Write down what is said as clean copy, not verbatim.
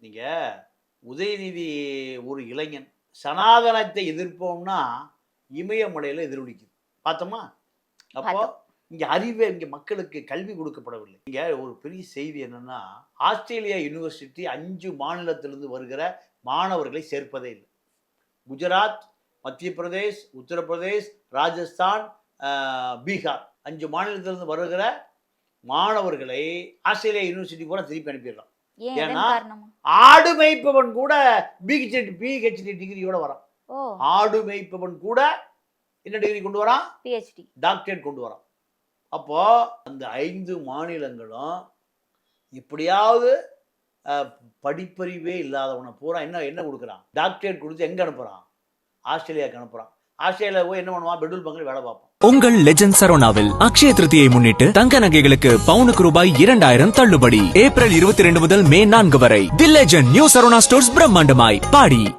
நீங்க உதயநிதி ஒரு இளைஞன் சனாதனத்தை எதிர்ப்போம்னா இமயமலையில எதிரொலிக்குது பார்த்தோமா? அப்போ இங்க அறிவே இங்க மக்களுக்கு கல்வி கொடுக்கப்படவில்லை. இங்க ஒரு பெரிய செய்தி என்னன்னா, ஆஸ்திரேலியா யூனிவர்சிட்டி 5 மாநிலத்திலிருந்து வருகிற மாணவர்களை சேர்ப்பதே இல்லை. குஜராத், மத்திய பிரதேஷ், உத்தரப்பிரதேஷ், ராஜஸ்தான், பீகார் 5 மாநிலத்திலிருந்து வருகிற மாணவர்களை ஆஸ்திரேலியா யூனிவர்சிட்டி கூட திருப்பி அனுப்பிடலாம். ஏன்னா ஆடு மேய்ப்பவன் கூட பிஹெச்டி டிகிரியோட வரான். ஆடு மேய்ப்பவன் கூட என்ன டிகிரி கொண்டு வரான்? பிஹெச்டி டாக்டரேட் கொண்டு வரான். அப்போ அந்த 5 மாநிலங்களும் எப்படியாவது படிப்பறிவே இல்லாதவனை பூரா என்ன கொடுக்குறான்? டாக்டரேட் கொடுத்து எங்க அனுப்புறான்? ஆஸ்திரேலியாவுக்கு அனுப்புறான். ஆஸ்திரேலியா போய் என்ன பண்ணுவான்? பெட்ரோல் பங்கில் வேலை பார்ப்பான். உங்கள் லெஜண்ட் சரவணாவில் அக்ஷய திருதியை முன்னிட்டு தங்க நகைகளுக்கு பவுனுக்கு ரூபாய் 2000 தள்ளுபடி. ஏப்ரல் 22 முதல் மே 4 வரை. The legend new Saravana stores பிரம்மாண்டமாய் பாடி.